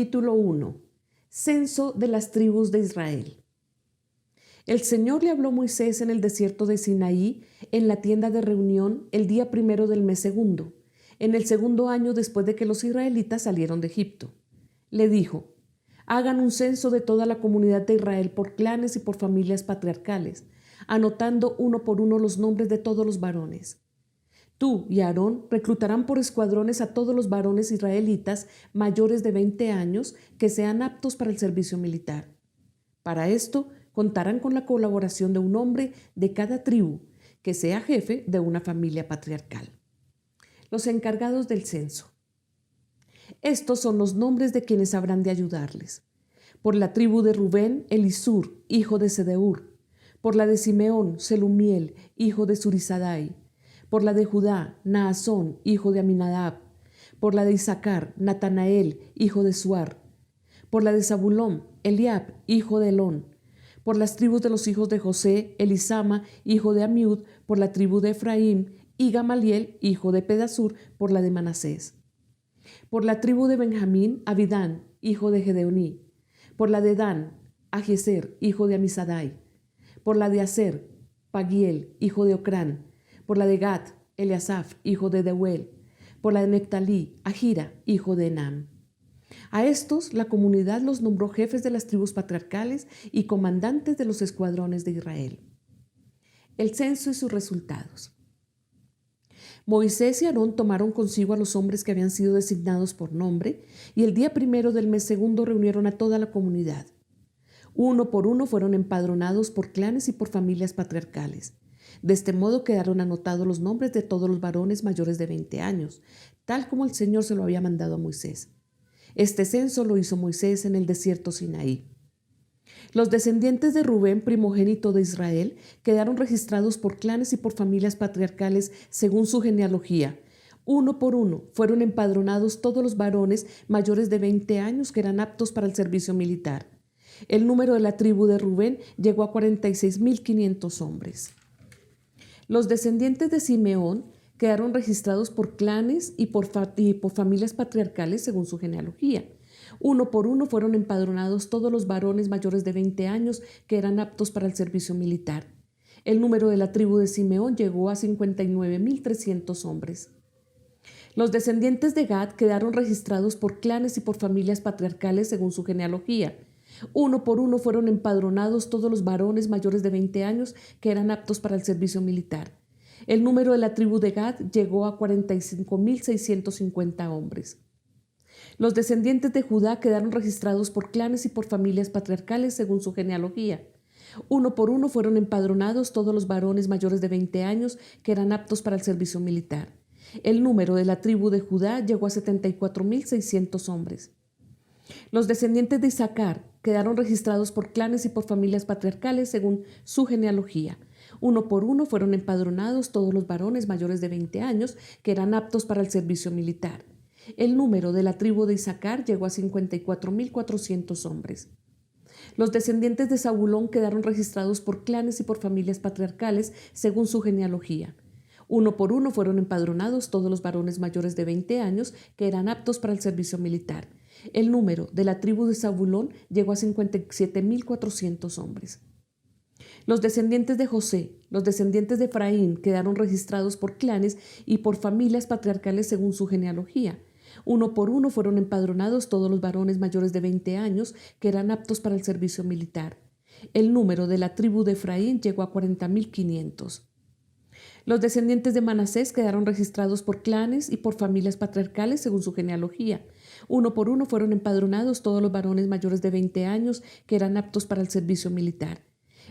Capítulo 1. Censo de las tribus de Israel. El Señor le habló a Moisés en el desierto de Sinaí, en la tienda de reunión, el día primero del mes segundo, en el segundo año después de que los israelitas salieron de Egipto. Le dijo: hagan un censo de toda la comunidad de Israel por clanes y por familias patriarcales, anotando uno por uno los nombres de todos los varones. Tú y Aarón reclutarán por escuadrones a todos los varones israelitas mayores de 20 años que sean aptos para el servicio militar. Para esto, contarán con la colaboración de un hombre de cada tribu, que sea jefe de una familia patriarcal. Los encargados del censo. Estos son los nombres de quienes habrán de ayudarles. Por la tribu de Rubén, Elisur, hijo de Sedeur. Por la de Simeón, Selumiel, hijo de Zurisadai. Por la de Judá, Naasón, hijo de Aminadab. Por la de Isaacar, Natanael, hijo de Suar. Por la de Zabulón, Eliab, hijo de Elón. Por las tribus de los hijos de José, Elisama, hijo de Amiud. Por la tribu de Efraín, y Gamaliel, hijo de Pedasur, por la de Manasés. Por la tribu de Benjamín, Abidán, hijo de Gedeoní. Por la de Dan, Ahiezer, hijo de Amisadai. Por la de Aser, Pagiel, hijo de Ocrán. Por la de Gad, Eliasaf, hijo de Deuel. Por la de Nectalí, Ahira, hijo de Enam. A estos la comunidad los nombró jefes de las tribus patriarcales y comandantes de los escuadrones de Israel. El censo y sus resultados. Moisés y Aarón tomaron consigo a los hombres que habían sido designados por nombre, y el día primero del mes segundo reunieron a toda la comunidad. Uno por uno fueron empadronados por clanes y por familias patriarcales. De este modo quedaron anotados los nombres de todos los varones mayores de 20 años, tal como el Señor se lo había mandado a Moisés. Este censo lo hizo Moisés en el desierto Sinaí. Los descendientes de Rubén, primogénito de Israel, quedaron registrados por clanes y por familias patriarcales según su genealogía. Uno por uno fueron empadronados todos los varones mayores de 20 años que eran aptos para el servicio militar. El número de la tribu de Rubén llegó a 46.500 hombres. Los descendientes de Simeón quedaron registrados por clanes y por familias patriarcales según su genealogía. Uno por uno fueron empadronados todos los varones mayores de 20 años que eran aptos para el servicio militar. El número de la tribu de Simeón llegó a 59.300 hombres. Los descendientes de Gad quedaron registrados por clanes y por familias patriarcales según su genealogía. Uno por uno fueron empadronados todos los varones mayores de 20 años que eran aptos para el servicio militar. El número de la tribu de Gad llegó a 45.650 hombres. Los descendientes de Judá quedaron registrados por clanes y por familias patriarcales según su genealogía. Uno por uno fueron empadronados todos los varones mayores de 20 años que eran aptos para el servicio militar. El número de la tribu de Judá llegó a 74.600 hombres. Los descendientes de Isaacar quedaron registrados por clanes y por familias patriarcales según su genealogía. Uno por uno fueron empadronados todos los varones mayores de 20 años que eran aptos para el servicio militar. El número de la tribu de Isaacar llegó a 54.400 hombres. Los descendientes de Zabulón quedaron registrados por clanes y por familias patriarcales según su genealogía. Uno por uno fueron empadronados todos los varones mayores de 20 años que eran aptos para el servicio militar. El número de la tribu de Zabulón llegó a 57.400 hombres. Los descendientes de José, los descendientes de Efraín quedaron registrados por clanes y por familias patriarcales según su genealogía. Uno por uno fueron empadronados todos los varones mayores de 20 años que eran aptos para el servicio militar. El número de la tribu de Efraín llegó a 40.500. Los descendientes de Manasés quedaron registrados por clanes y por familias patriarcales según su genealogía. Uno por uno fueron empadronados todos los varones mayores de 20 años que eran aptos para el servicio militar.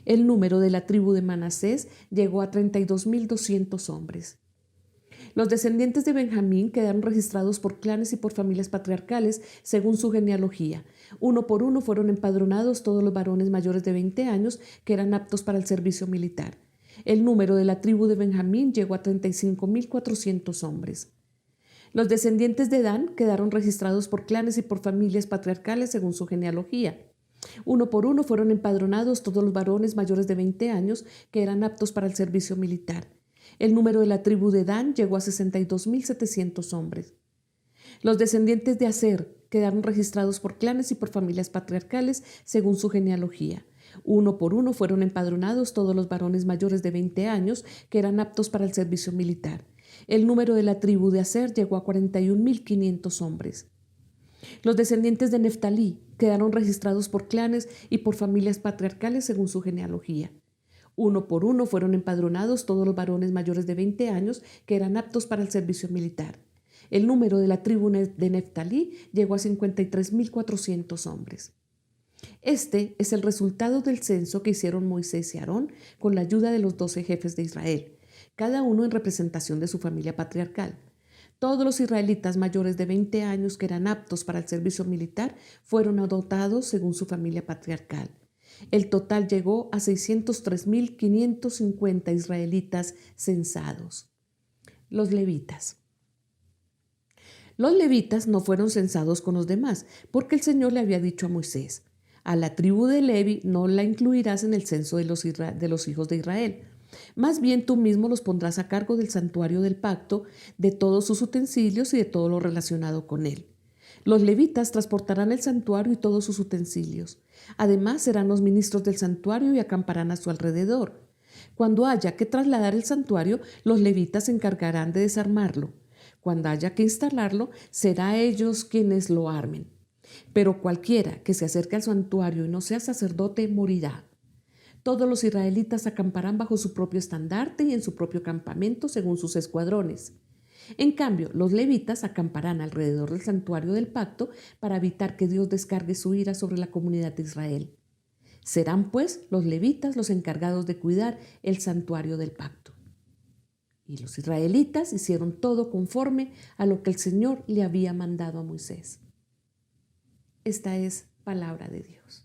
El número de la tribu de Manasés llegó a 32.200 hombres. Los descendientes de Benjamín quedaron registrados por clanes y por familias patriarcales según su genealogía. Uno por uno fueron empadronados todos los varones mayores de 20 años que eran aptos para el servicio militar. El número de la tribu de Benjamín llegó a 35.400 hombres. Los descendientes de Dan quedaron registrados por clanes y por familias patriarcales según su genealogía. Uno por uno fueron empadronados todos los varones mayores de 20 años que eran aptos para el servicio militar. El número de la tribu de Dan llegó a 62.700 hombres. Los descendientes de Aser quedaron registrados por clanes y por familias patriarcales según su genealogía. Uno por uno fueron empadronados todos los varones mayores de 20 años que eran aptos para el servicio militar. El número de la tribu de Aser llegó a 41.500 hombres. Los descendientes de Neftalí quedaron registrados por clanes y por familias patriarcales según su genealogía. Uno por uno fueron empadronados todos los varones mayores de 20 años que eran aptos para el servicio militar. El número de la tribu de Neftalí llegó a 53.400 hombres. Este es el resultado del censo que hicieron Moisés y Aarón con la ayuda de los 12 jefes de Israel, cada uno en representación de su familia patriarcal. Todos los israelitas mayores de 20 años que eran aptos para el servicio militar fueron anotados según su familia patriarcal. El total llegó a 603.550 israelitas censados. Los levitas. Los levitas no fueron censados con los demás, porque el Señor le había dicho a Moisés: a la tribu de Levi no la incluirás en el censo de los hijos de Israel. Más bien tú mismo los pondrás a cargo del santuario del pacto, de todos sus utensilios y de todo lo relacionado con él. Los levitas transportarán el santuario y todos sus utensilios. Además serán los ministros del santuario y acamparán a su alrededor. Cuando haya que trasladar el santuario, los levitas se encargarán de desarmarlo. Cuando haya que instalarlo, será ellos quienes lo armen. Pero cualquiera que se acerque al santuario y no sea sacerdote morirá. Todos los israelitas acamparán bajo su propio estandarte y en su propio campamento según sus escuadrones. En cambio, los levitas acamparán alrededor del santuario del pacto para evitar que Dios descargue su ira sobre la comunidad de Israel. Serán, pues, los levitas los encargados de cuidar el santuario del pacto. Y los israelitas hicieron todo conforme a lo que el Señor le había mandado a Moisés. Esta es palabra de Dios.